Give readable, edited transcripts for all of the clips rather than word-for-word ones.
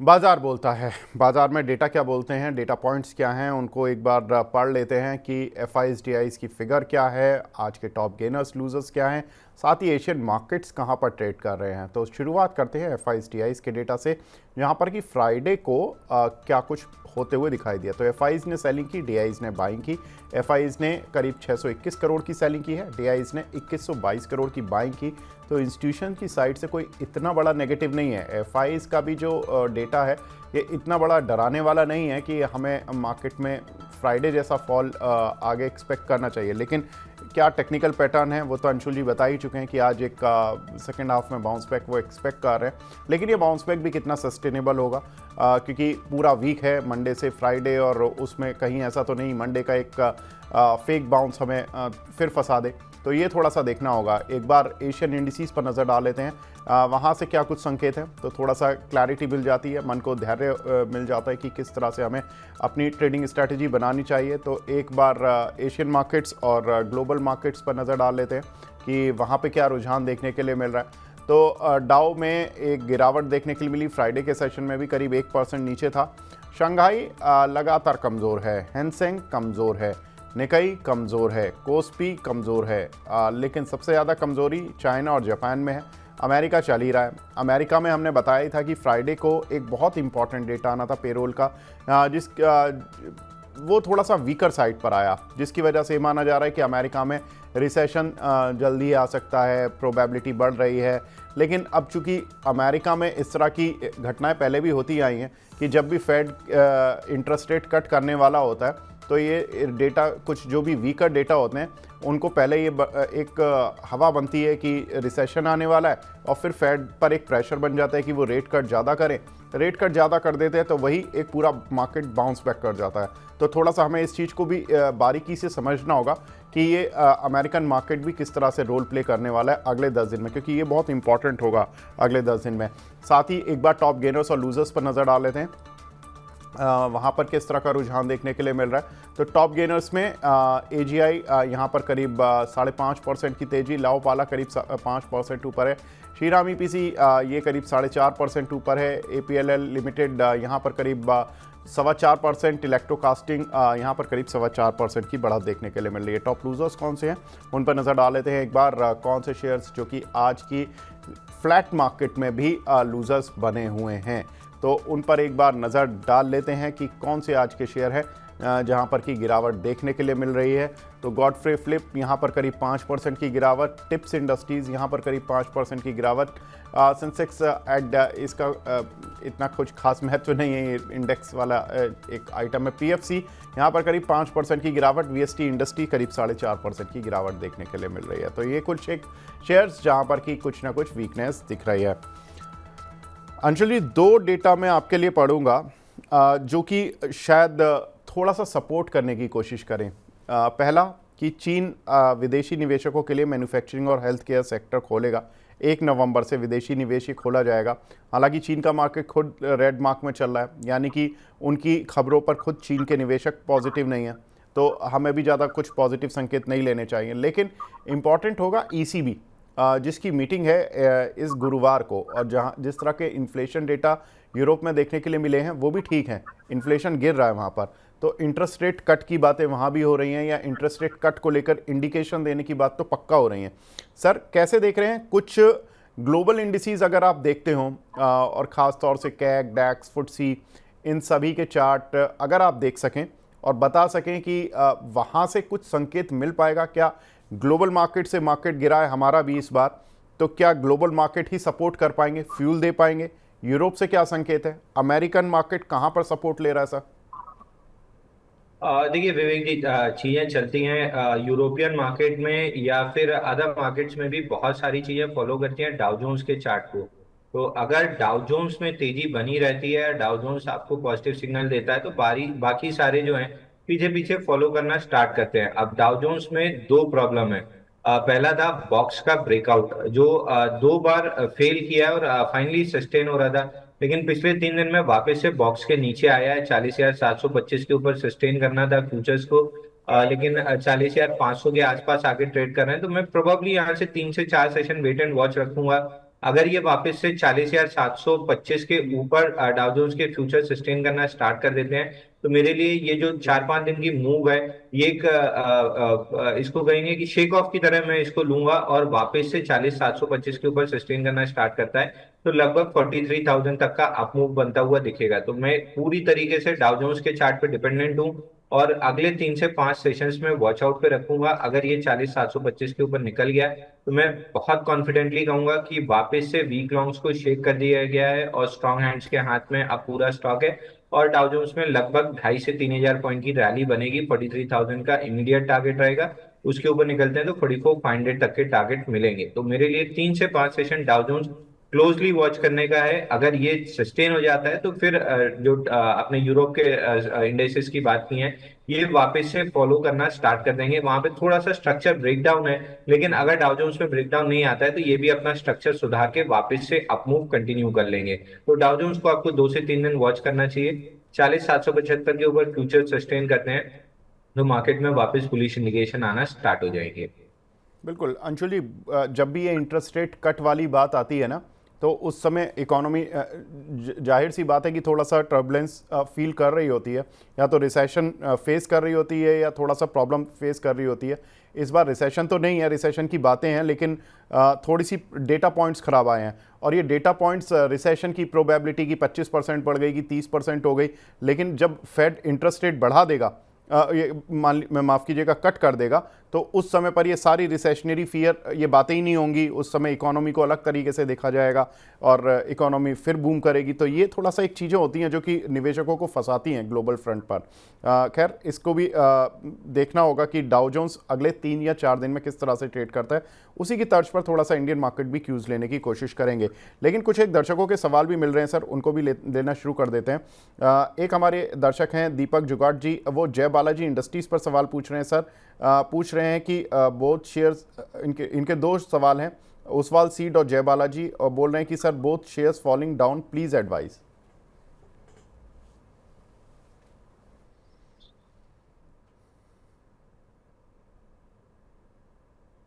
बाजार बोलता है। बाजार में डेटा क्या बोलते हैं, डेटा पॉइंट्स क्या हैं, उनको एक बार पढ़ लेते हैं कि एफआईज डीआईज की फिगर क्या है, आज के टॉप गेनर्स लूजर्स क्या हैं, साथ ही एशियन मार्केट्स कहां पर ट्रेड कर रहे हैं। तो शुरुआत करते हैं एफआईज डीआईज के डेटा से, जहां पर कि फ्राइडे को क्या कुछ होते हुए दिखाई दिया। तो एफआईज ने सेलिंग की, डीआईज ने बाइंग की। एफआईज ने करीब 621 करोड़ की सेलिंग की है, डीआईज ने 2122 करोड़ की बाइंग की। तो इंस्टीट्यूशन की साइड से कोई इतना बड़ा नेगेटिव नहीं है। एफआईज का भी जो डेटा है ये इतना बड़ा डराने वाला नहीं है कि हमें मार्केट में फ्राइडे जैसा फॉल आगे एक्सपेक्ट करना चाहिए। लेकिन क्या टेक्निकल पैटर्न है वो तो अंशुल जी बता ही चुके हैं कि आज एक सेकेंड हाफ में बाउंस बैक वो एक्सपेक्ट कर रहे हैं। लेकिन ये बाउंस बैक भी कितना सस्टेनेबल होगा, क्योंकि पूरा वीक है मंडे से फ्राइडे, और उसमें कहीं ऐसा तो नहीं मंडे का एक फेक बाउंस हमें फिर फंसा दे। तो ये थोड़ा सा देखना होगा। एक बार एशियन इंडिसेस पर नज़र डाल लेते हैं, वहाँ से क्या कुछ संकेत हैं, तो थोड़ा सा क्लैरिटी मिल जाती है, मन को धैर्य मिल जाता है कि किस तरह से हमें अपनी ट्रेडिंग स्ट्रैटेजी बनानी चाहिए। तो एक बार एशियन मार्केट्स और ग्लोबल मार्केट्स पर नज़र डाल लेते हैं कि वहाँ पे क्या रुझान देखने के लिए मिल रहा है। तो डाउ में एक गिरावट देखने के लिए मिली, फ्राइडे के सेशन में भी करीब 1% नीचे था। शंघाई लगातार कमज़ोर है, हैंसेंग कमज़ोर है, निकाई कमज़ोर है, कोस्पी कमज़ोर है, लेकिन सबसे ज़्यादा कमज़ोरी चाइना और जापान में है। अमेरिका चल ही रहा है। अमेरिका में हमने बताया ही था कि फ्राइडे को एक बहुत इंपॉर्टेंट डेटा आना था पेरोल का, वो थोड़ा सा वीकर साइड पर आया, जिसकी वजह से माना जा रहा है कि अमेरिका में रिसेशन जल्दी आ सकता है, प्रोबेबिलिटी बढ़ रही है। लेकिन अब चूंकि अमेरिका में इस तरह की घटनाएं पहले भी होती आई हैं कि जब भी फेड इंटरेस्ट रेट कट करने वाला होता है तो ये डेटा, कुछ जो भी वीकर डेटा होते हैं उनको पहले ये एक हवा बनती है कि रिसेशन आने वाला है, और फिर फेड पर एक प्रेशर बन जाता है कि वो रेट कट ज़्यादा करें। रेट कट ज़्यादा कर देते हैं तो वही एक पूरा मार्केट बाउंस बैक कर जाता है। तो थोड़ा सा हमें इस चीज़ को भी बारीकी से समझना होगा कि ये अमेरिकन मार्केट भी किस तरह से रोल प्ले करने वाला है अगले 10 दिन में, क्योंकि ये बहुत इंपॉर्टेंट होगा अगले 10 दिन में। साथ ही एक बार टॉप गेनर्स और लूजर्स पर नज़र डाल लेते हैं, वहाँ पर किस तरह का रुझान देखने के लिए मिल रहा है। तो टॉप गेनर्स में एजीआई यहाँ पर करीब 5.5% की तेज़ी, लाओपाला करीब 5% ऊपर है, श्रीराम ईपीसी ये करीब 4.5% ऊपर है, एपीएलएल लिमिटेड यहाँ पर करीब 4.25%, इलेक्ट्रोकास्टिंग यहाँ पर करीब 4.25% की बढ़त देखने के लिए मिल रही है। टॉप लूजर्स कौन से हैं उन पर नज़र डाल लेते हैं एक बार। कौन से शेयर्स जो कि आज की फ्लैट मार्केट में भी लूजर्स बने हुए हैं, तो उन पर एक बार नज़र डाल लेते हैं कि कौन से आज के शेयर हैं जहां पर की गिरावट देखने के लिए मिल रही है। तो गॉडफ्रे फिलिप यहां पर करीब 5% की गिरावट, टिप्स इंडस्ट्रीज़ यहां पर करीब 5% की गिरावट, सेंसेक्स एड इसका इतना कुछ खास महत्व नहीं है, ये इंडेक्स वाला एक आइटम है। पीएफसी यहां पर करीब 5% की गिरावट, वीएसटी इंडस्ट्री करीब 4.5% की गिरावट देखने के लिए मिल रही है। तो ये कुछ एक शेयर्स जहाँ पर की कुछ ना कुछ वीकनेस दिख रही है। अंशुल जी, दो डेटा मैं आपके लिए पढ़ूंगा जो कि शायद थोड़ा सा सपोर्ट करने की कोशिश करें। पहला कि चीन विदेशी निवेशकों के लिए मैन्युफैक्चरिंग और हेल्थ केयर सेक्टर खोलेगा। 1 नवंबर से विदेशी निवेश खोला जाएगा। हालांकि चीन का मार्केट खुद रेड मार्क में चल रहा है, यानी कि उनकी खबरों पर खुद चीन के निवेशक पॉजिटिव नहीं है, तो हमें भी ज़्यादा कुछ पॉजिटिव संकेत नहीं लेने चाहिए। लेकिन इम्पॉर्टेंट होगा ईसीबी जिसकी मीटिंग है इस गुरुवार को, और जहां जिस तरह के इन्फ्लेशन डेटा यूरोप में देखने के लिए मिले हैं वो भी ठीक हैं, इन्फ्लेशन गिर रहा है वहां पर। तो इंटरेस्ट रेट कट की बातें वहां भी हो रही हैं, या इंटरेस्ट रेट कट को लेकर इंडिकेशन देने की बात तो पक्का हो रही है। सर कैसे देख रहे हैं कुछ ग्लोबल इंडिसेस अगर आप देखते हो, और ख़ास तौर से कैक, डैक्स, फुटसी, इन सभी के चार्ट अगर आप देख सकें और बता सकें कि वहाँ से कुछ संकेत मिल पाएगा क्या? ग्लोबल मार्केट से मार्केट गिरा है हमारा भी इस बार, तो क्या ग्लोबल मार्केट ही सपोर्ट कर पाएंगे, फ्यूल दे पाएंगे? यूरोप से क्या संकेत है? अमेरिकन मार्केट कहाँ पर सपोर्ट ले रहा है सर? देखिए विवेक जी, चीजें चलती हैं यूरोपियन मार्केट में या फिर अदर मार्केट्स में भी बहुत सारी चीजें फॉलो करती हैं डाउ जोन्स के चार्ट को। तो अगर डाउ जोन्स में तेजी बनी रहती है, डाउ जोन्स आपको पॉजिटिव सिग्नल देता है, तो बाकी सारे जो हैं पीछे पीछे फॉलो करना स्टार्ट करते हैं। अब डाउ जोन्स में दो प्रॉब्लम है। पहला था बॉक्स का ब्रेकआउट जो 2 बार फेल किया और फाइनली सस्टेन हो रहा था, लेकिन पिछले 3 दिन में वापस से बॉक्स के नीचे आया है। 40,725 के ऊपर सस्टेन करना था फ्यूचर्स को, लेकिन 40,500 के आसपास आके ट्रेड कर रहे हैं। तो मैं प्रोबेबली यहाँ से 3 से 4 सेशन वेट एंड वॉच रखूंगा। अगर ये वापस से 40,725 के ऊपर डाउ जोन्स के फ्यूचर सस्टेन करना स्टार्ट कर देते हैं, तो मेरे लिए ये जो 4-5 दिन की मूव है, ये एक इसको कहेंगे कि शेक ऑफ की तरह मैं इसको लूंगा, और वापस से 40,725 के ऊपर सस्टेन करना स्टार्ट करता है तो लगभग 43,000 तक का अप मूव बनता हुआ दिखेगा। तो मैं पूरी तरीके से डाउ जोन्स के चार्ट पे डिपेंडेंट हूँ, और अगले 3 से 5 सेशंस में वॉच आउट पे रखूंगा। अगर ये 40,725 के ऊपर निकल गया तो मैं बहुत कॉन्फिडेंटली कहूंगा कि वापस से वीक लॉन्ग्स को शेक कर दिया गया है और स्ट्रॉन्ग हैंड्स के हाथ में अब पूरा स्टॉक है, और डाउ जोन्स में लगभग 2,500 से 3,000 पॉइंट की रैली बनेगी। 43,000 का इमीडिएट टारगेट रहेगा, उसके ऊपर निकलते हैं तो 44,500 तक के टारगेट मिलेंगे। तो मेरे लिए 3 से 5 session Dow Jones closely watch करने का है। अगर ये सस्टेन हो जाता है तो फिर जो अपने यूरोप के इंडेक्सेस की बात की है, ये वापस से फॉलो करना स्टार्ट कर देंगे। वहां पे थोड़ा सा स्ट्रक्चर ब्रेकडाउन है, लेकिन अगर डाउ जोन्स में ब्रेकडाउन नहीं आता है तो ये भी अपना स्ट्रक्चर सुधार के वापस से अपमूव कंटिन्यू कर लेंगे। तो डाउ जोन्स को आपको 2 से 3 दिन वॉच करना चाहिए। 40,775 के ऊपर फ्यूचर सस्टेन करते हैं तो मार्केट में वापस बुलिश इंडिकेशन आना स्टार्ट हो जाएंगे। बिल्कुल अंशुल जी, जब भी ये इंटरेस्ट रेट कट वाली बात आती है ना, तो उस समय इकोनॉमी जाहिर सी बात है कि थोड़ा सा टर्बुलेंस फील कर रही होती है, या तो रिसेशन फेस कर रही होती है या थोड़ा सा प्रॉब्लम फेस कर रही होती है। इस बार रिसेशन तो नहीं है, रिसेशन की बातें हैं, लेकिन थोड़ी सी डेटा पॉइंट्स खराब आए हैं, और ये डेटा पॉइंट्स रिसेशन की प्रोबेबिलिटी की 25% बढ़ गई कि 30% हो गई। लेकिन जब फेड इंटरेस्ट रेट बढ़ा देगा, ये माफ़ कीजिएगा, कट कर देगा, तो उस समय पर ये सारी रिसेशनरी फियर, ये बातें ही नहीं होंगी। उस समय इकोनॉमी को अलग तरीके से देखा जाएगा और इकोनॉमी फिर बूम करेगी। तो ये थोड़ा सा एक चीज़ें होती हैं जो कि निवेशकों को फंसाती हैं ग्लोबल फ्रंट पर। खैर, इसको भी देखना होगा कि डाउ जोन्स अगले 3 या 4 दिन में किस तरह से ट्रेड करता है। उसी की तर्ज पर थोड़ा सा इंडियन मार्केट भी क्यूज़ लेने की कोशिश करेंगे। लेकिन कुछ एक दर्शकों के सवाल भी मिल रहे हैं सर, उनको भी लेना शुरू कर देते हैं। एक हमारे दर्शक हैं दीपक जुगाट जी, वो जय बालाजी इंडस्ट्रीज़ पर सवाल पूछ रहे हैं सर। पूछ रहे हैं कि बोथ शेयर्स, इनके दो सवाल हैं, ओसवाल सीड और जय बालाजी, और बोल रहे हैं कि sir both shares falling down, please advice.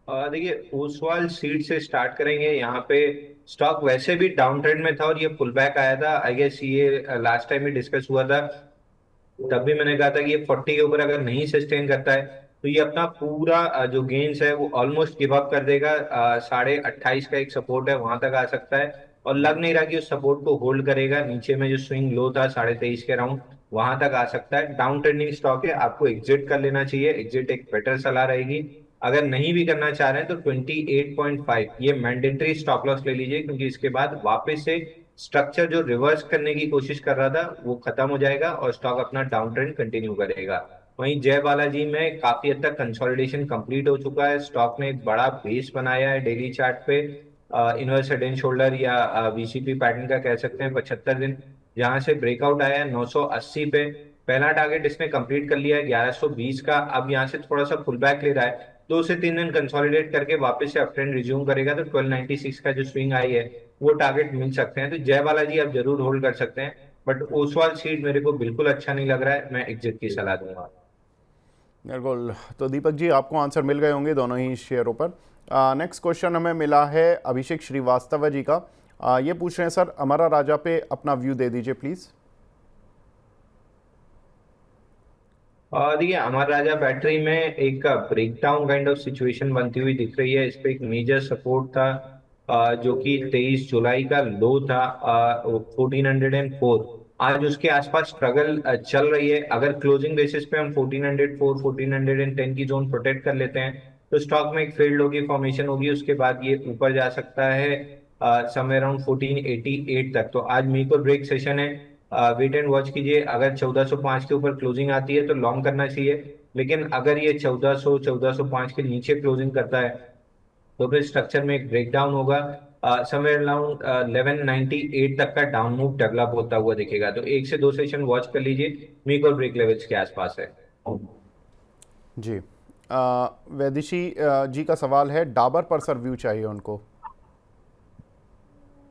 देखिए, ओसवाल सीड से स्टार्ट करेंगे। यहाँ पे स्टॉक वैसे भी डाउन ट्रेंड में था और ये पुल बैक आया था। आई गेस ये लास्ट टाइम भी डिस्कस हुआ था, तब भी मैंने कहा था कि ये 40 के ऊपर अगर नहीं सस्टेन करता है तो ये अपना पूरा जो गेन्स है वो ऑलमोस्ट गिव अप कर देगा। 28.5 का एक सपोर्ट है, वहां तक आ सकता है, और लग नहीं रहा कि उस सपोर्ट को होल्ड करेगा। नीचे में जो स्विंग लो था 23.5 के अराउंड, वहां तक आ सकता है। डाउन ट्रेंडिंग स्टॉक है, आपको एग्जिट कर लेना चाहिए। एग्जिट एक बेटर सलाह रहेगी। अगर नहीं भी करना चाह रहे हैं तो 28.5 ये मैंडेटरी स्टॉप लॉस ले लीजिए, क्योंकि इसके बाद वापस से स्ट्रक्चर जो रिवर्स करने की कोशिश कर रहा था वो खत्म हो जाएगा और स्टॉक अपना डाउन ट्रेंड कंटिन्यू करेगा। वहीं जय बालाजी में काफी हद तक कंसोलिडेशन कंप्लीट हो चुका है। स्टॉक ने एक बड़ा बेस बनाया है डेली चार्ट पे, इनवर्स हेड एंड शोल्डर या वीसीपी पैटर्न का कह सकते हैं, 75 दिन, जहां से ब्रेकआउट आया है 980 पे। पहला टारगेट इसने कंप्लीट कर लिया है 1120 का। अब यहाँ से थोड़ा सा पुल बैक ले रहा है, 2 से 3 दिन कंसोलिडेट करके वापस से अप ट्रेंड रिज्यूम करेगा तो 1296 का जो स्विंग आई है वो टारगेट मिल सकते हैं। तो जय बालाजी आप जरूर होल्ड कर सकते हैं, बट ओसवाल सीट मेरे को बिल्कुल अच्छा नहीं लग रहा है, मैं एग्जिट की सलाह दूंगा। बिल्कुल, तो दीपक जी आपको आंसर मिल गए होंगे दोनों ही शेयरों पर। नेक्स्ट क्वेश्चन हमें मिला है अभिषेक श्रीवास्तव जी का। ये पूछ रहे हैं सर, अमरा राजा पे अपना व्यू दे दीजिए प्लीज़। देखिए, अमर राजा बैटरी में एक ब्रेकडाउन काइंड ऑफ सिचुएशन बनती हुई दिख रही है। इस पे एक मेजर सपोर्ट था जो कि 23 जुलाई का लो था, 1404। आज उसके आसपास स्ट्रगल चल रही है। अगर क्लोजिंग बेसिस पे हम 1404 1410 की जोन प्रोटेक्ट कर लेते हैं तो स्टॉक में एक फील्ड होगी, फॉर्मेशन होगी, उसके बाद ये ऊपर जा सकता है समवेयर अराउंड 1488 तक। तो आज मेक और ब्रेक सेशन है, वेट एंड वॉच कीजिए। अगर 1405 के ऊपर क्लोजिंग आती है तो लॉन्ग करना चाहिए, लेकिन अगर ये 1400 1405 के नीचे क्लोजिंग करता है तो फिर स्ट्रक्चर में एक ब्रेकडाउन होगा। समवेयर अराउंड 1198 तक का डाउन मूव डेवलप होता हुआ दिखेगा। तो 1 से 2 सेशन वॉच कर लीजिए, मेक और ब्रेक लेवल्स के आसपास है। जी, वैदिशी जी का सवाल है, डाबर पर सर व्यू चाहिए उनको।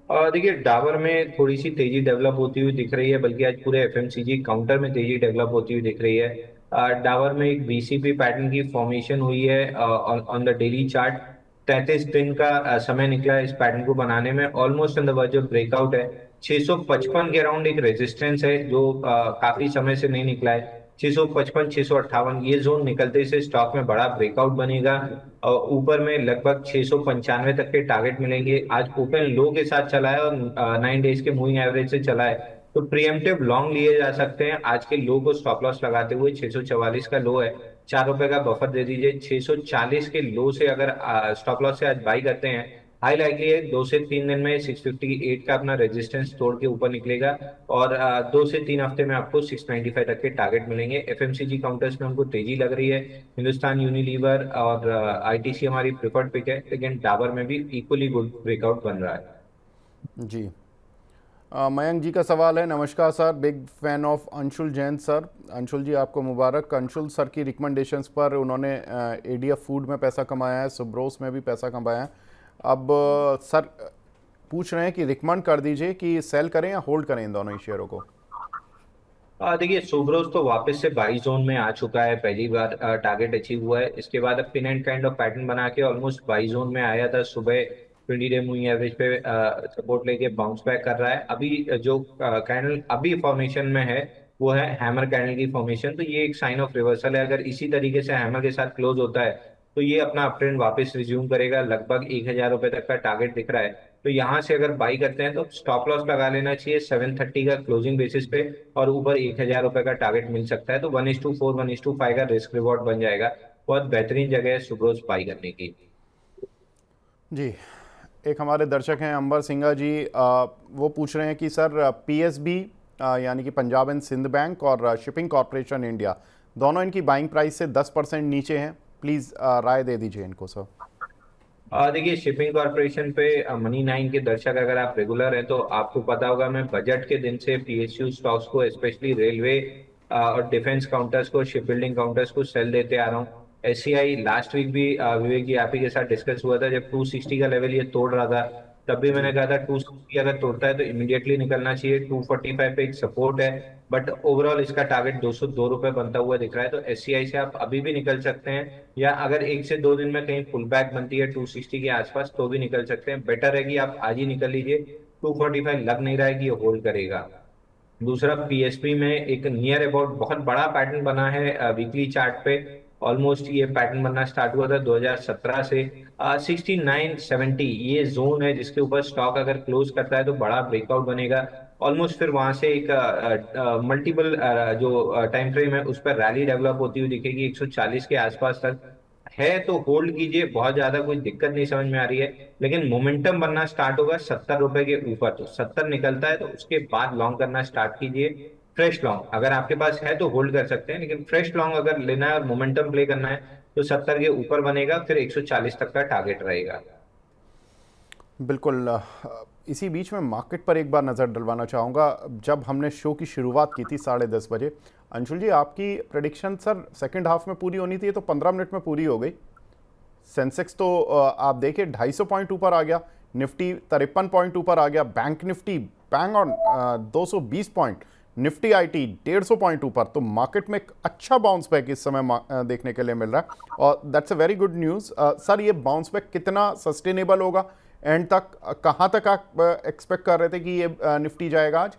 देखिए, डाबर में थोड़ी सी तेजी डेवलप होती हुई दिख रही है, बल्कि आज पूरे एफएमसीजी काउंटर में तेजी डेवलप होती हुई दिख रही है। डाबर में एक बीसीपी पैटर्न की फॉर्मेशन हुई है ऑन द डेली चार्ट। 33 दिन का समय निकला है इस पैटर्न को बनाने में। Almost on the verge of breakout है। 655 के अराउंड एक रेजिस्टेंस है जो काफी समय से नहीं निकला है। 655 658 ये जोन निकलते से स्टॉक में बड़ा ब्रेकआउट बनेगा और ऊपर में लगभग 695 तक के टारगेट मिलेंगे। आज ओपन लो के साथ चला है और 9 डेज के मूविंग एवरेज से चला है, तो प्रिएम्प्टिव लॉन्ग लिए जा सकते हैं। आज के लो को स्टॉप लॉस लगाते हुए 644 का लो है, ₹4 का बफर दे दीजिए। 640 के लो से अगर स्टॉप लॉस से आज बाई करते हैं, हाई लाइकली है 2 से 3 दिन में 658 का अपना रेजिस्टेंस तोड़ के ऊपर निकलेगा और 2 से 3 हफ्ते में आपको 695 तक के टारगेट मिलेंगे। एफएमसीजी काउंटर्स में हमको तेजी लग रही है। हिंदुस्तान यूनिलीवर और आईटीसी हमारी प्रिफर्ड पिक है, लेकिन डाबर में भी इक्वली गुड ब्रेकआउट बन रहा है। जी, मयंक जी का सवाल है। नमस्कार sir, big fan of Anshul Jain sir. Anshul ji आपको मुबारक। अंशुल सर की रिकमेंडेशंस पर उन्होंने एडीएफ फूड में पैसा कमाया है, सुब्रोस में भी पैसा कमाया है। अब सर पूछ रहे हैं कि रिकमेंड कर दीजिए कि सेल करें या होल्ड करें इन दोनों ही शेयरों को। देखिए सुब्रोस तो वापस से बाई जोन में आ चुका है, पहली बार टारगेट अचीव हुआ है। इसके बाद अब pin and kind of pattern बना के ऑलमोस्ट बाई जोन में आया था। सुबह 20 डे मूविंग एवरेज पे सपोर्ट लेके बाउंस बैक कर रहा है। अभी जो कैंडल अभी फॉर्मेशन में है वो है हैमर कैंडल की फॉर्मेशन, तो ये एक साइन ऑफ रिवर्सल है। अगर इसी तरीके से हैमर के साथ क्लोज होता है तो ये अपना अपट्रेंड वापस रिज्यूम करेगा। लगभग ₹1000 तक का टारगेट दिख रहा है, तो यहाँ से अगर बाई करते हैं तो स्टॉप लॉस लगा लेना चाहिए 730 का क्लोजिंग बेसिस पे, और ऊपर ₹1000 का टारगेट मिल सकता है। तो 1:4 1:5 का रिस्क रिवॉर्ड बन जाएगा। बहुत बेहतरीन जगह है सुब्रोज बाई करने की। जी, एक हमारे दर्शक हैं अंबर सिंघा जी, वो पूछ रहे हैं कि सर पीएसबी यानी कि पंजाब एंड सिंध बैंक और शिपिंग कॉरपोरेशन इंडिया दोनों इनकी बाइंग प्राइस से 10% नीचे हैं। प्लीज़ राय दे दीजिए इनको सर। देखिए शिपिंग कॉर्पोरेशन पे मनी 9 के दर्शक अगर आप रेगुलर हैं तो आपको पता होगा, मैं बजट के दिन से पीएसयू स्टॉक्स को, स्पेशली रेलवे और डिफेंस काउंटर्स को, शिप बिल्डिंग काउंटर्स को सेल देते आ रहा हूँ। एससीआई लास्ट वीक भी विवेक जी आप ही के साथ डिस्कस हुआ था जब 260 का लेवल ये तोड़ रहा था, तब भी मैंने जी कहा था 260 अगर तोड़ता है तो इमीडिएटली निकलना चाहिए। 245 पे एक सपोर्ट है, बट ओवरऑल इसका टारगेट ₹202 बनता हुआ दिख रहा है। तो एससीआई से आप अभी भी निकल सकते हैं, या अगर 1 से 2 दिन में कहीं पुल बैक बनती है 260 के आसपास तो भी निकल सकते हैं। बेटर है कि आप आज ही निकल लीजिए। 245 लग नहीं रहा है कि ये होल्ड करेगा। दूसरा पीएसपी में एक नियर अबाउट बहुत बड़ा पैटर्न बना है वीकली चार्ट पे। ऑलमोस्ट ये पैटर्न बनना स्टार्ट हुआ था 2017 से। 6970 ये जोन है जिसके ऊपर स्टॉक अगर क्लोज करता है तो बड़ा ब्रेकआउट बनेगा। ऑलमोस्ट फिर वहां से एक मल्टीपल जो टाइम फ्रेम है उस पर रैली डेवलप होती हुई दिखेगी 140 के आसपास तक है। तो होल्ड कीजिए, बहुत ज्यादा कोई दिक्कत नहीं समझ में आ रही है। लेकिन मोमेंटम बनना स्टार्ट होगा ₹70 के ऊपर, तो 70 निकलता है तो उसके बाद लॉन्ग करना स्टार्ट कीजिए। फ्रेश लॉन्ग अगर आपके पास है तो होल्ड कर सकते हैं, लेकिन फ्रेश लॉन्ग अगर लेना है और मोमेंटम प्ले करना है तो 70 के ऊपर बनेगा, फिर 140 तक का टारगेट रहेगा। बिल्कुल। इसी बीच में मार्केट पर एक बार नज़र डलवाना चाहूँगा। जब हमने शो की शुरुआत की थी 10:30 बजे, अंशुल जी आपकी प्रेडिक्शन सर सेकंड हाफ में पूरी होनी थी, तो 15 मिनट में पूरी हो गई। सेंसेक्स तो आप देखिए 250 पॉइंट ऊपर आ गया, निफ्टी 53 पॉइंट ऊपर आ गया, bank Nifty bang on 220 point, Nifty IT 150 point ऊपर। तो मार्केट में एक अच्छा बाउंस बैक इस समय देखने के लिए मिल रहा है, और that's a very good news. Sir ये बाउंस बैक कितना सस्टेनेबल होगा एंड तक, कहाँ तक आप एक्सपेक्ट कर रहे थे कि ये निफ्टी जाएगा आज?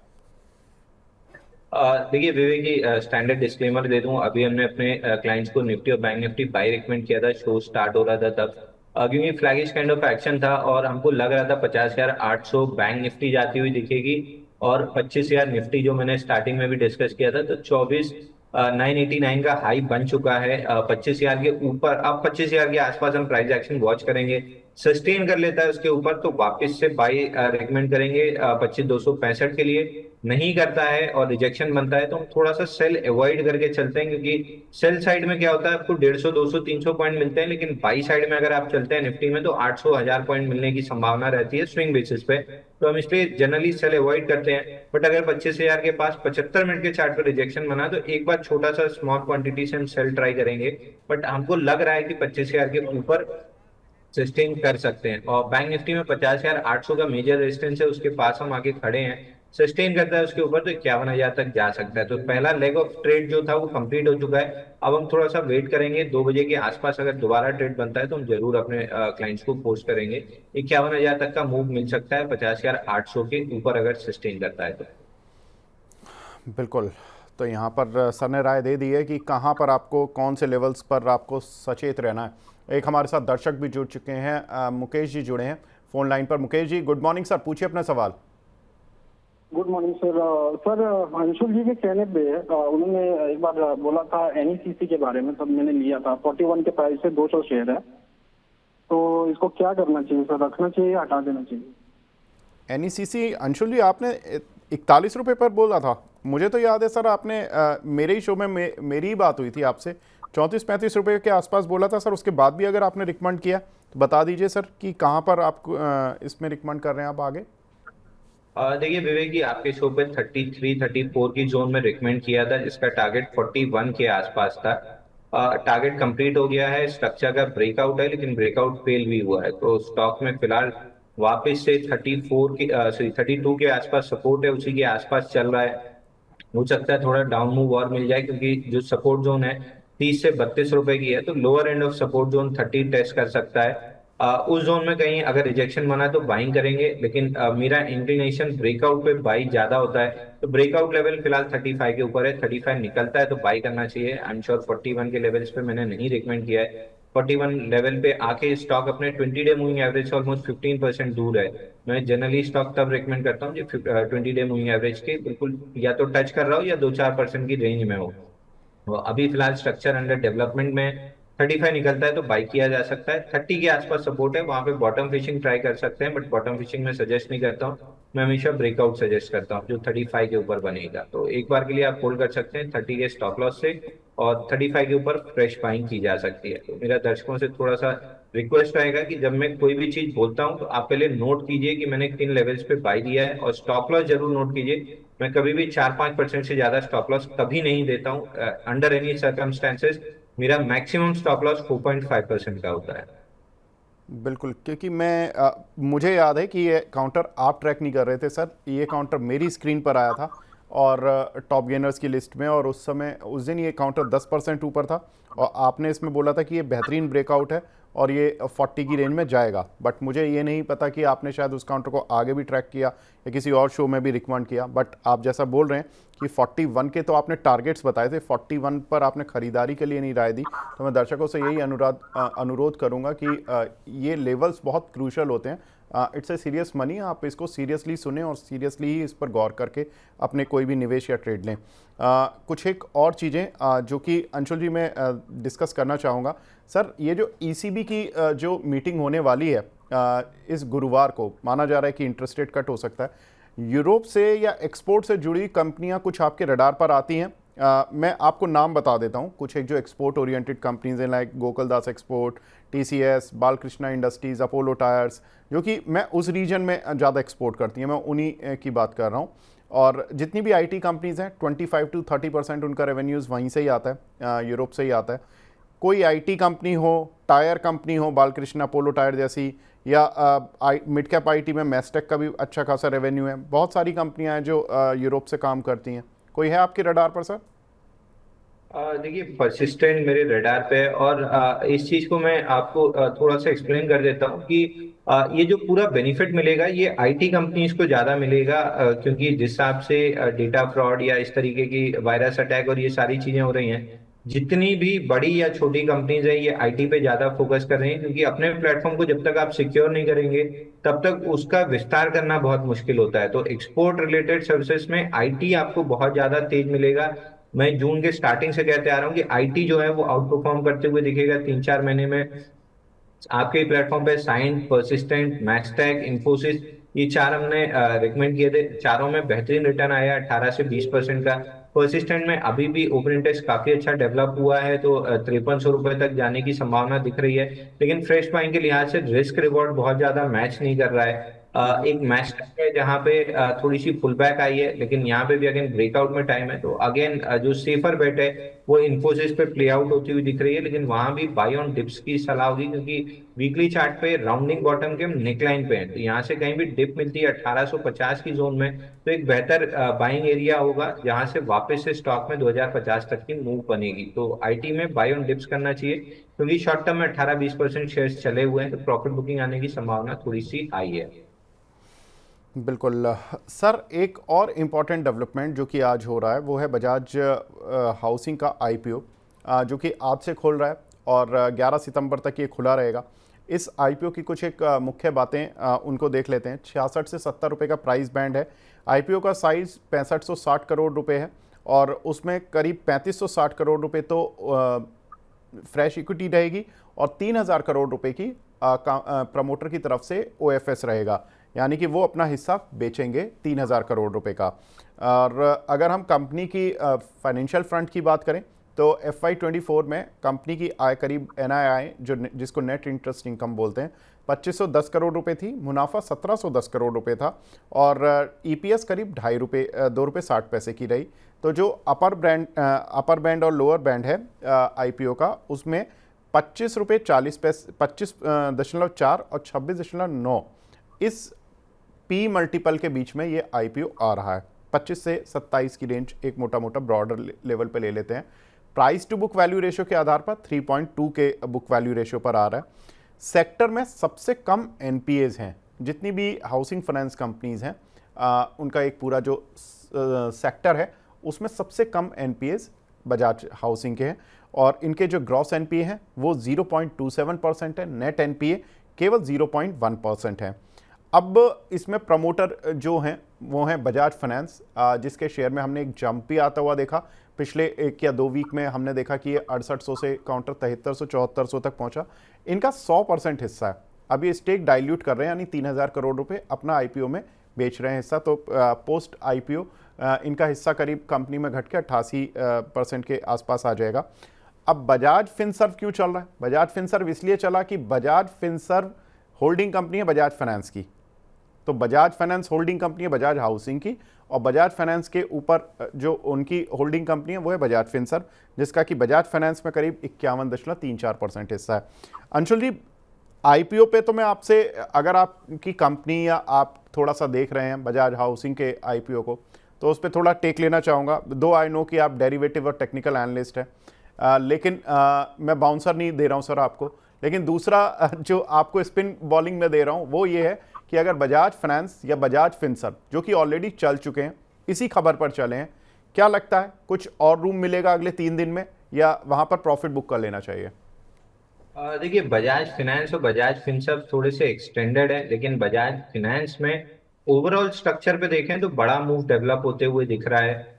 देखिए विवेक जी, स्टैंडर्ड डिस्क्लेमर दे दूं, अभी हमने अपने क्लाइंट्स को निफ्टी और बैंक निफ्टी बाय रिकमेंड किया था, शो स्टार्ट हो रहा था तब। क्योंकि फ्लैगिश काइंड ऑफ एक्शन था और हमको लग रहा था 50,800 बैंक निफ्टी जाती हुई दिखेगी, और 25,000 निफ्टी जो मैंने स्टार्टिंग में भी डिस्कस किया था। तो 24,989 का हाई बन चुका है। 25,000 के ऊपर, अब 25,000 के आसपास हम प्राइस एक्शन वॉच करेंगे। सस्टेन कर लेता है उसके ऊपर तो वापस से बाई रिकमेंड करेंगे 25,265 के लिए। नहीं करता है और रिजेक्शन बनता है तो हम थोड़ा सा सेल अवॉइड करके चलते हैं, क्योंकि सेल साइड में क्या होता है आपको 150 200 300 पॉइंट मिलते हैं, लेकिन बाई साइड में अगर आप चलते हैं निफ्टी में तो 800 1000 पॉइंट मिलने की संभावना रहती है स्विंग बेसिस पे। तो हम इसलिए जनरली सेल अवॉइड करते हैं। बट अगर 25,000 के पास 75 मिनट के चार्ट पर रिजेक्शन बना तो एक बार छोटा सा स्मॉल क्वांटिटी से हम सेल ट्राई करेंगे। बट हमको लग रहा है कि 25,000 के ऊपर सस्टेन कर सकते हैं। और बैंक निफ्टी में 50,800 का मेजर रेजिस्टेंस है, उसके पास हम आगे खड़े हैं। सस्टेन करता है उसके ऊपर तो 51,000 तक जा सकता है। तो पहला लेग ऑफ ट्रेड जो था वो कंप्लीट हो चुका है। अब हम थोड़ा सा वेट करेंगे, 2 बजे के आसपास अगर दोबारा ट्रेड बनता है तो हम जरूर अपने क्लाइंट्स को पोस्ट करेंगे। 51,000 तक का मूव मिल सकता है, 50,800 के ऊपर अगर सस्टेन करता है तो। बिल्कुल। तो यहाँ पर सर ने राय दे दी है कि कहाँ पर आपको, कौन से लेवल्स पर आपको सचेत रहना है। एक हमारे साथ दर्शक भी जुड़ चुके हैं, मुकेश जी जुड़े हैं फ़ोन लाइन पर। Mukesh ji good morning sir, पूछिए अपना सवाल। Good morning sir. Sir Anshul ji के कहने पे उन्होंने एक बार बोला था एनईसीसी के बारे में, तब मैंने लिया था 41 के प्राइस से 200 शेयर है, तो इसको क्या करना चाहिए सर, रखना चाहिए या हटा देना चाहिए? एनईसीसी अंशुल जी आपने 41 रुपये पर बोला था, मुझे तो याद है सर आपने मेरे ही शो में मेरी ही बात हुई थी आपसे, 34-35 रुपये के आसपास बोला था सर। उसके बाद भी अगर आपने रिकमेंड किया तो बता दीजिए सर कि कहाँ पर आपको इसमें रिकमेंड कर रहे हैं आप आगे। देखिए विवेक जी, आपके शो पे 33-34 की जोन में रिकमेंड किया था, जिसका टारगेट 41 के आसपास था। टारगेट कंप्लीट हो गया है, स्ट्रक्चर का ब्रेकआउट है, लेकिन ब्रेकआउट फेल भी हुआ है। तो स्टॉक में फिलहाल वापस से 34 की सॉरी 32 के आसपास सपोर्ट है, उसी के आसपास चल रहा है। हो सकता है थोड़ा डाउन मूव और मिल जाए, क्योंकि जो सपोर्ट जोन है 30 से 32 रुपए की है, तो lower end of support zone 30 test कर सकता है। उस जोन में कहीं अगर रिजेक्शन बना तो बाइंग करेंगे, लेकिन मेरा इंक्लिनेशन ब्रेकआउट पे बाई ज्यादा होता है। तो ब्रेकआउट लेवल फिलहाल 35 के ऊपर है, 35 निकलता है तो बाई करना चाहिए। आई एम श्योर 41 के लेवल्स पे मैंने नहीं रिकमेंड किया है। 41 लेवल पे आके स्टॉक अपने 20 डे मूविंग एवरेज से ऑलमोस्ट 15% दूर है। मैं जनरली स्टॉक तब रिकमेंड करता हूँ जब 20 डे मूविंग एवरेज के बिल्कुल या तो टच कर रहा हो या 2-4% की रेंज में हो। वो अभी फिलहाल स्ट्रक्चर अंडर डेवलपमेंट में 35 निकलता है तो बाई किया जा सकता है। 30 के आसपास सपोर्ट है, वहां पे बॉटम फिशिंग ट्राई कर सकते हैं, बट बॉटम फिशिंग में सजेस्ट नहीं करता हूँ। मैं हमेशा ब्रेकआउट सजेस्ट करता हूँ जो 35 के ऊपर बनेगा। तो एक बार के लिए आप होल्ड कर सकते हैं 30 के स्टॉप लॉस से, और 35 के ऊपर फ्रेश बाइंग की जा सकती है। तो मेरा दर्शकों से थोड़ा सा रिक्वेस्ट रहेगा कि जब मैं कोई भी चीज बोलता हूँ तो आप पहले नोट कीजिए कि मैंने किन लेवल्स पे बाई दिया है, और स्टॉप लॉस जरूर नोट कीजिए। मैं कभी भी 4-5% से ज्यादा स्टॉप लॉस कभी नहीं देता हूँ अंडर एनी सर्कमस्टेंसेस। मेरा मैक्सिमम स्टॉप लॉस 4.5% का होता है। बिल्कुल, क्योंकि मुझे याद है कि ये काउंटर आप ट्रैक नहीं कर रहे थे सर, ये काउंटर मेरी स्क्रीन पर आया था और टॉप गेनर्स की लिस्ट में, और उस समय उस दिन ये काउंटर 10% ऊपर था और आपने इसमें बोला था कि ये बेहतरीन ब्रेकआउट है और ये 40 की रेंज में जाएगा। बट मुझे ये नहीं पता कि आपने शायद उस काउंटर को आगे भी ट्रैक किया या किसी और शो में भी रिकमेंड किया। बट आप जैसा बोल रहे हैं कि 41 के तो आपने टारगेट्स बताए थे, 41 पर आपने खरीदारी के लिए नहीं राय दी। तो मैं दर्शकों से यही अनुरोध करूंगा कि ये लेवल्स बहुत क्रूशल होते हैं। इट्स ए सीरियस मनी, आप इसको सीरियसली सुने और सीरियसली ही इस पर गौर करके अपने कोई भी निवेश या ट्रेड लें। कुछ एक और चीज़ें जो कि अंशुल जी मैं डिस्कस करना चाहूँगा सर, ये जो ईसीबी की जो मीटिंग होने वाली है इस गुरुवार को, माना जा रहा है कि इंटरेस्ट रेट कट हो सकता है। यूरोप से या एक्सपोर्ट से जुड़ी कंपनियां कुछ आपके रडार पर आती हैं? मैं आपको नाम बता देता हूं, कुछ एक जो एक्सपोर्ट ओरिएंटेड कंपनीज हैं, like Gokuldas export, TCS, Balkrishna industries, Apollo tyres, जो कि मैं उस रीजन में ज़्यादा एक्सपोर्ट करती हैं, मैं उन्हीं की बात कर रहा हूँ। और जितनी भी आईटी कंपनीज हैं 25-30% उनका रेवेन्यूज़ वहीं से ही आता है, यूरोप से ही आता है। कोई आईटी कंपनी हो, टायर कंपनी हो, बालकृष्ण अपोलो टायर जैसी, या मिड कैप आईटी में मैस्टेक का भी अच्छा खासा रेवेन्यू है। बहुत सारी कंपनियां हैं जो यूरोप से काम करती हैं। कोई है आपके रडार पर सर? देखिए परसिस्टेंट मेरे रडार पे है, और इस चीज को मैं आपको थोड़ा सा एक्सप्लेन कर देता हूँ कि ये जो पूरा बेनिफिट मिलेगा ये आईटी कंपनीज को ज्यादा मिलेगा, क्योंकि जिस हिसाब से डेटा फ्रॉड या इस तरीके की वायरस अटैक और ये सारी चीजें हो रही हैं, जितनी भी बड़ी या छोटी कंपनीज है ये आईटी पे ज्यादा फोकस कर रही हैं, क्योंकि अपने प्लेटफॉर्म को जब तक आप सिक्योर नहीं करेंगे तब तक उसका विस्तार करना बहुत मुश्किल होता है। तो एक्सपोर्ट रिलेटेड सर्विसेज में आईटी आपको बहुत ज्यादा तेज मिलेगा। मैं जून के स्टार्टिंग से कहते आ रहा हूँ कि आईटी जो है वो आउट परफॉर्म करते हुए दिखेगा 3-4 महीने में। आपके प्लेटफॉर्म पे साइंट, परसिस्टेंट, मैक्सटेक, इन्फोसिस, ये चार हमने रिकमेंड किए थे। चारों में बेहतरीन रिटर्न आया 18 से 20% का। परसिस्टेंट में अभी भी ओपन इंटरेस्ट काफी अच्छा डेवलप हुआ है, तो 5300 रुपए तक जाने की संभावना दिख रही है। लेकिन फ्रेश बाइंग के लिहाज से रिस्क रिवॉर्ड बहुत ज्यादा मैच नहीं कर रहा है। एक मैच है जहाँ पे थोड़ी सी पुल बैक आई है, लेकिन यहाँ पे भी अगेन ब्रेकआउट में टाइम है, तो अगेन जो सेफर बेट है वो इन्फोसिस पे प्ले आउट होती हुई दिख रही है, लेकिन वहां भी बाय ऑन डिप्स की सलाह होगी, क्योंकि वीकली चार्ट पे राउंडिंग बॉटम के हम नेकलाइन पे हैं, तो यहाँ से कहीं भी डिप मिलती है 1850 की जोन में, तो एक बेहतर बाइंग एरिया होगा जहां से वापस से स्टॉक में 2050 तक की मूव बनेगी। तो आईटी में बाय ऑन डिप्स करना चाहिए, क्योंकि शॉर्ट टर्म में 18-20% शेयर्स चले हुए हैं, तो प्रॉफिट बुकिंग आने की संभावना थोड़ी सी हाई है। बिल्कुल सर, एक और इम्पॉर्टेंट डेवलपमेंट जो कि आज हो रहा है वो है बजाज हाउसिंग का आईपीओ, जो कि आज से खोल रहा है और 11 सितंबर तक ये खुला रहेगा। इस आईपीओ की कुछ एक मुख्य बातें उनको देख लेते हैं। 66 से 70 रुपये का प्राइस बैंड है। आईपीओ का साइज़ 6560 करोड़ रुपए है और उसमें करीब 3560 करोड़ रुपए तो फ्रेश इक्विटी रहेगी और 3000 करोड़ रुपए की प्रमोटर की तरफ से ओएफएस रहेगा, यानी कि वो अपना हिस्सा बेचेंगे 3000 करोड़ रुपए का। और अगर हम कंपनी की फाइनेंशियल फ्रंट की बात करें तो FY24 में कंपनी की आय करीब NII जिसको नेट इंटरेस्ट इनकम बोलते हैं 2510 करोड़ रुपए थी, मुनाफा 1710 करोड़ रुपए था और EPS करीब 2.5 रुपये 2 रुपये 60 पैसे की रही। तो जो अपर बैंड और लोअर बैंड है IPO का, उसमें 25 रुपये 40 पैसे 25.4 और 26.9 इस P मल्टीपल के बीच में ये IPO आ रहा है। 25 से 27 की रेंज एक मोटा ब्रॉडर लेवल पे ले लेते हैं। Price to book value ratio के आधार पर 3.2 के बुक वैल्यू रेशियो पर आ रहा है। सेक्टर में सबसे कम NPAs हैं, जितनी भी हाउसिंग फाइनेंस कंपनीज हैं उनका एक पूरा जो सेक्टर है उसमें सबसे कम NPAs बजाज हाउसिंग के हैं और इनके जो ग्रॉस NPA हैं वो 0.27% है, नेट NPA केवल 0.1% है। अब इसमें प्रमोटर जो हैं वो हैं बजाज फाइनेंस, जिसके शेयर में हमने एक जंप भी आता हुआ देखा। पिछले 1 या 2 वीक में हमने देखा कि ये 6800 से काउंटर 7300-7400 तक पहुंचा। इनका 100% हिस्सा है। अब ये स्टेक डाइल्यूट कर रहे हैं, यानी 3000 करोड़ रुपए अपना IPO में बेच रहे हैं हिस्सा। तो पोस्ट IPO इनका हिस्सा करीब कंपनी में घट के 88% के आसपास आ जाएगा। अब बजाज फिनसर्व क्यों चल रहा है? बजाज फिनसर्व इसलिए चला कि बजाज फिनसर्व होल्डिंग कंपनी है बजाज फाइनेंस की। तो बजाज फाइनेंस होल्डिंग कंपनी है बजाज हाउसिंग की और बजाज फाइनेंस के ऊपर जो उनकी होल्डिंग कंपनी है वो है बजाज फिनसर्व, जिसका कि बजाज फाइनेंस में करीब 51.34% हिस्सा है। अंशुल जी, IPO पे तो मैं आपसे, अगर आपकी कंपनी या आप थोड़ा सा देख रहे हैं बजाज हाउसिंग के IPO को, तो उस पर थोड़ा टेक लेना चाहूँगा। दो आई नो कि आप डेरिवेटिव और टेक्निकल एनालिस्ट हैं, लेकिन मैं बाउंसर नहीं दे रहा हूँ सर आपको। लेकिन दूसरा जो आपको स्पिन बॉलिंग में दे रहा हूँ वो ये है कि अगर बजाज फाइनेंस या बजाज फिनसर्व जो कि ऑलरेडी चल चुके हैं, इसी खबर पर चले हैं, क्या लगता है कुछ और रूम मिलेगा अगले 3 दिन में या वहां पर प्रॉफिट बुक कर लेना चाहिए? देखिए, बजाज फाइनेंस और बजाज फिनसर्व थोड़े से एक्सटेंडेड है, लेकिन बजाज फाइनेंस में ओवरऑल स्ट्रक्चर पे देखें तो बड़ा मूव डेवलप होते हुए दिख रहा है।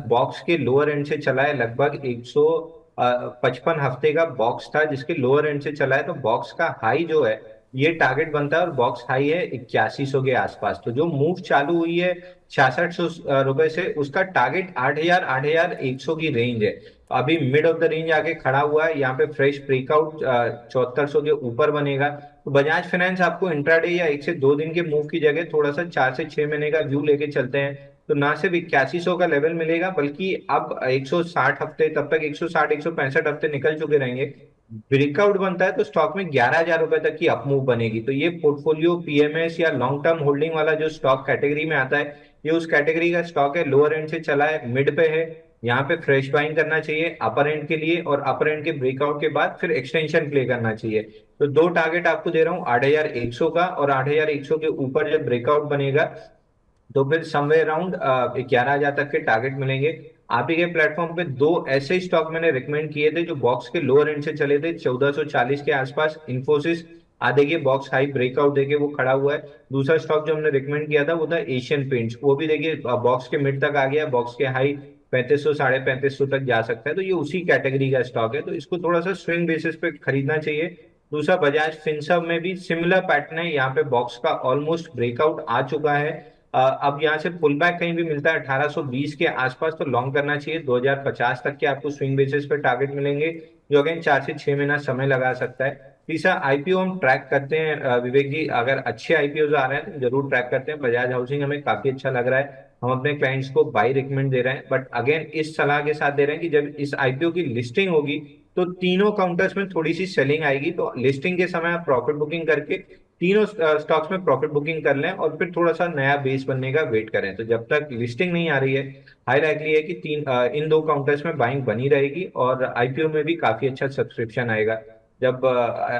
बॉक्स के लोअर एंड से चला है, लगभग 155 हफ्ते का बॉक्स था जिसके लोअर एंड से चला है, तो बॉक्स का हाई जो है ये टारगेट बनता है और बॉक्स हाई है 8100 के आसपास। तो जो मूव चालू हुई है 6600 रुपए से, उसका टारगेट 8100 की रेंज है। अभी मिड ऑफ द रेंज आके खड़ा हुआ है, यहाँ पे फ्रेश ब्रेकआउट 7400 के ऊपर बनेगा। तो बजाज फाइनेंस आपको इंट्राडे या 1 से 2 दिन के मूव की जगह थोड़ा सा 4 से 6 महीने का व्यू लेके चलते हैं, तो ना सिर्फ 8100 का लेवल मिलेगा, बल्कि अब 160 हफ्ते, तब तक 160-165 हफ्ते निकल चुके रहेंगे। ब्रेकआउट बनता है तो स्टॉक में 11,000 रुपए तक की अपमूव बनेगी। तो ये पोर्टफोलियो PMS या लॉन्ग टर्म होल्डिंग वाला जो स्टॉक कैटेगरी में आता है, ये उस कैटेगरी का स्टॉक है। लोअर एंड से चला है, मिड पे है, यहाँ पे फ्रेश बाइंग करना चाहिए अपर एंड के लिए, और अपर एंड के ब्रेकआउट के बाद फिर एक्सटेंशन प्ले करना चाहिए। तो 2 टारगेट आपको दे रहा हूँ, 8100 का, और 8100 के ऊपर जब ब्रेकआउट बनेगा तो फिर समवेयर अराउंड 11,000 तक के टारगेट मिलेंगे। आप ही के प्लेटफॉर्म पे 2 ऐसे स्टॉक मैंने रिकमेंड किए थे जो बॉक्स के लोअर एंड से चले थे 1440 के आसपास। इन्फोसिस आधे के बॉक्स हाई ब्रेकआउट देके वो खड़ा हुआ है। दूसरा स्टॉक जो हमने रिकमेंड किया था वो था एशियन पेंट्स, वो भी देखिए बॉक्स के मिड तक आ गया, बॉक्स के हाई 3500 3550 तक जा सकता है। तो ये उसी कैटेगरी का स्टॉक है, तो इसको थोड़ा सा स्विंग बेसिस पे खरीदना चाहिए। दूसरा, बजाज फिनसर्व में भी सिमिलर पैटर्न है, यहाँ पे बॉक्स का ऑलमोस्ट ब्रेकआउट आ चुका है। अब यहाँ से पुल बैक कहीं भी मिलता है 1820 के आसपास तो लॉन्ग करना चाहिए। 2050 तक के आपको स्विंग बेसिस पे टारगेट मिलेंगे, जो अगेन 4 से 6 महीना समय लगा सकता है। तीसरा, IPO हम ट्रैक करते हैं विवेक जी, अगर अच्छे IPOs आ रहे हैं तो जरूर ट्रैक करते हैं। बजाज हाउसिंग हमें काफी अच्छा लग रहा है। हम अपने क्लाइंट्स को बाई रिकमेंड दे रहे हैं, बट अगेन इस सलाह के साथ दे रहे हैं कि जब इस आईपीओ की लिस्टिंग होगी तो तीनों काउंटर्स में थोड़ी सी सेलिंग आएगी, तो लिस्टिंग के समय आप प्रॉफिट बुकिंग करके तीनों स्टॉक्स में प्रॉफिट बुकिंग कर लें और फिर थोड़ा सा नया बेस बनने का वेट करें। तो जब तक लिस्टिंग नहीं आ रही है, हाई लाइकली है कि इन दो काउंटर्स में बाइंग बनी रहेगी और आईपीओ में भी काफी अच्छा सब्सक्रिप्शन आएगा। जब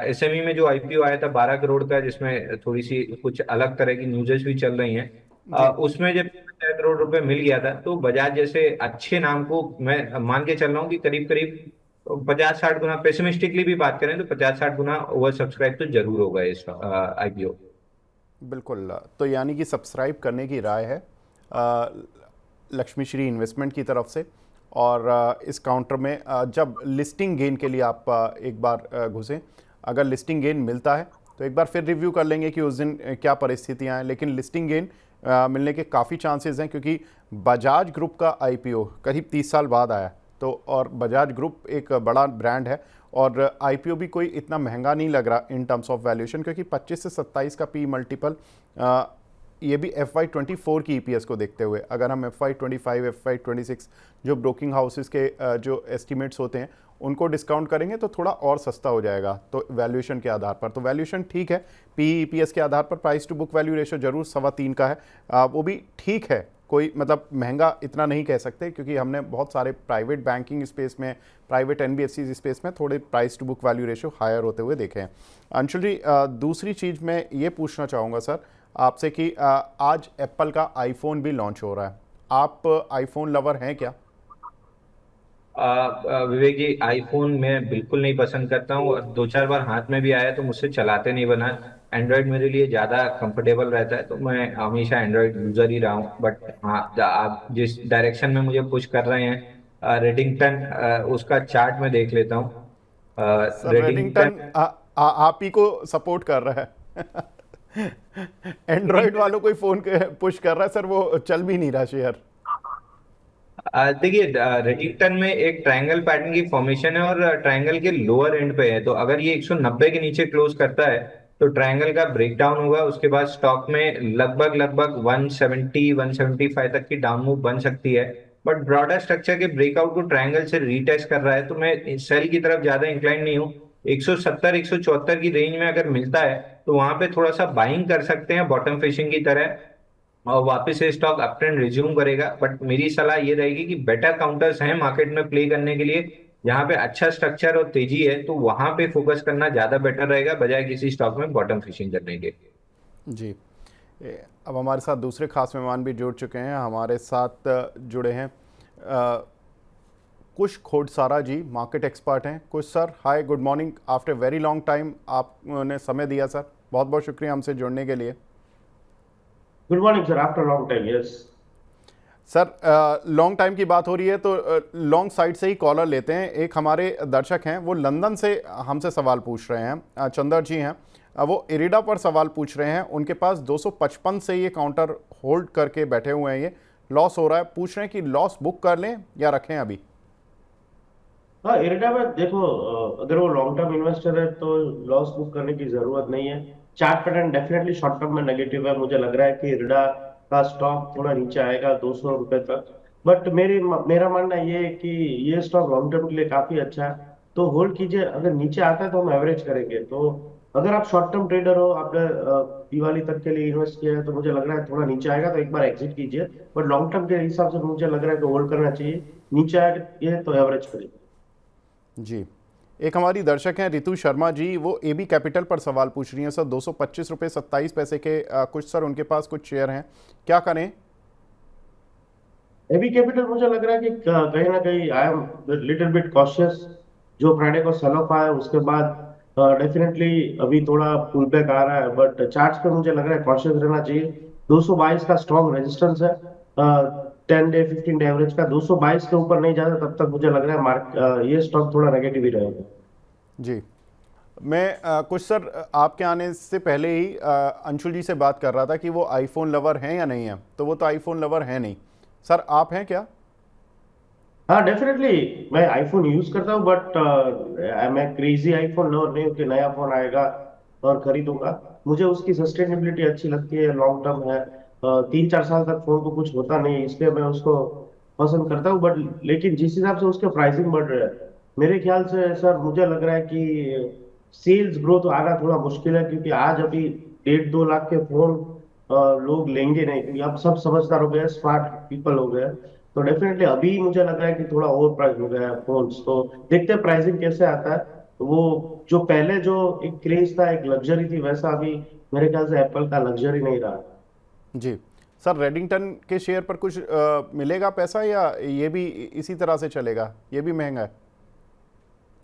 एसएमई में जो आईपीओ आया था 12 करोड़ का, जिसमें थोड़ी सी कुछ अलग तरह की न्यूज़ेस भी चल रही हैं, जी उसमें जब 6 करोड़ रुपए मिल गया था, तो बजाज जैसे अच्छे नाम को मैं मान के चल रहा हूँ कि करीब करीब 50-60 गुना, पेसिमिस्टिकली भी बात करें तो 50-60 गुना ओवर सब्सक्राइब तो जरूर होगा इस आईपीओ। बिल्कुल। तो यानी कि सब्सक्राइब करने की राय है लक्ष्मी श्री इन्वेस्टमेंट की तरफ से। और इस काउंटर में जब लिस्टिंग गेन के लिए आप एक बार घुसें, अगर लिस्टिंग गेन मिलता है तो एक बार फिर रिव्यू कर लेंगे कि उस दिन क्या परिस्थितियां हैं। लेकिन लिस्टिंग गेन मिलने के काफ़ी चांसेस हैं, क्योंकि बजाज ग्रुप का आईपीओ करीब 30 साल बाद आया। तो और बजाज ग्रुप एक बड़ा ब्रांड है और आईपीओ भी कोई इतना महंगा नहीं लग रहा इन टर्म्स ऑफ वैल्यूएशन, क्योंकि 25 से 27 का पी मल्टीपल, ये भी FY24 की ईपीएस को देखते हुए। अगर हम FY25 FY26 जो ब्रोकिंग हाउसेस के जो एस्टिमेट्स होते हैं उनको डिस्काउंट करेंगे तो थोड़ा और सस्ता हो जाएगा। तो वैल्यूएशन के आधार पर तो वैल्यूएशन ठीक है, PE/EPS के आधार पर price to book value ratio जरूर 3.25 का है, वो भी ठीक है, कोई मतलब महंगा इतना नहीं कह सकते, क्योंकि हमने बहुत सारे प्राइवेट बैंकिंग स्पेस में, प्राइवेट NBFC स्पेस में थोड़े price to book value ratio higher होते हुए देखे हैं। अंशुल जी, दूसरी चीज़ मैं ये पूछना चाहूँगा सर आपसे कि आज एप्पल का आईफोन भी लॉन्च हो रहा है, आप आईफोन लवर हैं क्या? विवेक जी, आईफोन मैं बिल्कुल नहीं पसंद करता हूँ और 2-4 बार हाथ में भी आया तो मुझसे चलाते नहीं बना। एंड्रॉयड मेरे लिए ज़्यादा कंफर्टेबल रहता है, तो मैं हमेशा एंड्रॉयड यूजर ही रहा हूँ। बट हाँ, आप जिस डायरेक्शन में मुझे पुश कर रहे हैं, रेडिंगटन, उसका चार्ट मैं देख लेता हूँ। सर रेडिंगटन रेडिंगटन, आप ही को सपोर्ट कर रहा है। एंड्रॉयड वालों को ही फोन पुश कर रहा है सर, वो चल भी नहीं रहा शेयर। देखिए, रेडिंगटन में एक ट्रायंगल पैटर्न की फॉर्मेशन है और ट्रायंगल के लोअर एंड पे है, तो अगर ये 190 के नीचे क्लोज करता है तो ट्रायंगल का ब्रेकडाउन होगा। उसके बाद स्टॉक में लगभग लगभग 170-175 तक की डाउन मूव बन सकती है। बट ब्रॉडर स्ट्रक्चर के ब्रेकआउट को ट्रायंगल से रीटेस्ट कर रहा है, तो मैं सेल की तरफ ज्यादा इंक्लाइन नहीं हूँ। 170-174 की रेंज में अगर मिलता है तो वहां पे थोड़ा सा बाइंग कर सकते हैं बॉटम फिशिंग की तरह, और वापस से स्टॉक अप ट्रेंड रिज्यूम करेगा। बट मेरी सलाह ये रहेगी कि बेटर काउंटर्स हैं मार्केट में प्ले करने के लिए, जहां पे अच्छा स्ट्रक्चर और तेजी है, तो वहां पे फोकस करना ज्यादा बेटर रहेगा बजाय किसी स्टॉक में बॉटम फिशिंग करने के। जी, अब हमारे साथ दूसरे खास मेहमान भी जुड़ चुके हैं। हमारे साथ जुड़े हैं कुश खोडसारा जी, मार्केट एक्सपर्ट हैं। Kush sir, hi, good morning, after very long time आपने समय दिया सर, बहुत बहुत शुक्रिया हमसे जुड़ने के लिए। Good morning sir, after long time, yes sir, long time की बात हो रही है तो लॉन्ग साइड से ही कॉलर लेते हैं। एक हमारे दर्शक हैं, वो लंदन से हमसे सवाल पूछ रहे हैं, चंदर जी हैं, वो इरिडा पर सवाल पूछ रहे हैं। उनके पास 255 से ये काउंटर होल्ड करके बैठे हुए हैं, ये लॉस हो रहा है, पूछ रहे हैं कि लॉस बुक कर लें या रखें अभी। हाँ, इरिडा में देखो, अगर वो लॉन्ग टर्म इन्वेस्टर है तो लॉस बुक करने की जरूरत नहीं है। Chart pattern definitely short term में नेगेटिव है। मुझे लग रहा है कि इरिडा का स्टॉक थोड़ा नीचे आएगा 200 रुपए तक। बट मेरा मानना ये है कि ये स्टॉक लॉन्ग टर्म के लिए काफी अच्छा है, तो होल्ड कीजिए। अगर नीचे आता है तो हम एवरेज करेंगे। तो अगर आप शॉर्ट टर्म ट्रेडर हो, आपने दिवाली तक के लिए इन्वेस्ट किया है, तो मुझे लग रहा है थोड़ा नीचे आएगा तो एक बार एग्जिट कीजिए। बट लॉन्ग टर्म के हिसाब से मुझे लग रहा है कि होल्ड करना चाहिए। नीचे आए तो एवरेज करिए। जी, एक हमारी दर्शक हैं रितु शर्मा जी, वो AB कैपिटल पर सवाल पूछ रही हैं सर, 225 रुपये 27 पैसे के कुछ सर उनके पास कुछ शेयर हैं, क्या करें? एबी कैपिटल मुझे लग रहा है कि कहीं ना कहीं I am little bit cautious. जो फ्राइडे को सेल ऑफ आया उसके बाद डेफिनेटली अभी थोड़ा पुल बैक आ रहा है, बट चार्ट्स पे मुझे लग रहा है कॉशियस रहना चाहिए। 222 का स्ट्रॉन्ग रेजिस्टेंस है, 10 डे 15 डे एवरेज का। 222 के ऊपर नहीं जाता तब तक मुझे लग रहा है ये स्टॉक थोड़ा नेगेटिव ही रहेगा। जी, मैं कुछ सर आपके आने से पहले ही अंशुल जी से बात कर रहा था कि वो आईफोन लवर हैं या नहीं है, तो वो तो आईफोन लवर हैं नहीं, सर आप हैं क्या? हाँ डेफिनेटली, मैं आईफोन यूज करता हूँ, बट मैं क्रेजी आईफोन लवर नहीं हूँ कि नया फोन आएगा और खरीदूंगा। मुझे उसकी सस्टेनेबिलिटी अच्छी लगती है, लॉन्ग टर्म है। 3-4 साल तक फोन को कुछ होता नहीं, इसलिए मैं उसको पसंद करता हूँ। बट लेकिन जिस हिसाब से उसके प्राइसिंग बढ़ रहे हैं, मेरे ख्याल से सर मुझे लग रहा है कि सेल्स ग्रोथ आना थोड़ा मुश्किल है, क्योंकि आज अभी 1.5-2 लाख के फोन लोग लेंगे नहीं, क्योंकि अब सब समझदार हो गए, स्मार्ट पीपल हो गए। तो डेफिनेटली अभी मुझे लग रहा है कि थोड़ा ओवर प्राइस हो गया है फोन्स। तो देखते हैं प्राइसिंग कैसे आता है। तो वो जो पहले जो एक क्रेज था, एक लग्जरी थी, वैसा अभी मेरे ख्याल से एप्पल का लग्जरी नहीं रहा। जी सर, रेडिंगटन के शेयर पर कुछ मिलेगा पैसा, या ये भी इसी तरह से चलेगा, ये भी महंगा है?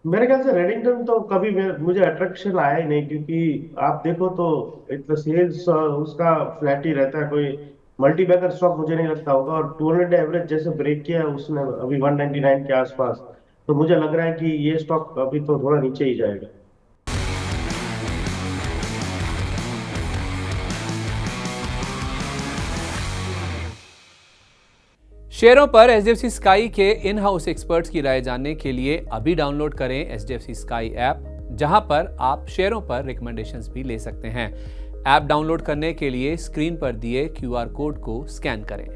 मेरे ख्याल से रेडिंगटन तो कभी मुझे अट्रैक्शन आया ही नहीं, क्योंकि आप देखो तो इतना सेल्स उसका फ्लैट ही रहता है, कोई मल्टी बैगर स्टॉक मुझे नहीं लगता होगा। और 200 एवरेज जैसे ब्रेक किया है उसने अभी 199 के आसपास, तो मुझे लग रहा है कि ये स्टॉक अभी तो थोड़ा नीचे ही जाएगा। शेयरों पर एचडीएफसी स्काई के इन हाउस एक्सपर्ट्स की राय जानने के लिए अभी डाउनलोड करें एचडीएफसी स्काई ऐप, जहां पर आप शेयरों पर रिकमेंडेशंस भी ले सकते हैं। ऐप डाउनलोड करने के लिए स्क्रीन पर दिए क्यूआर कोड को स्कैन करें।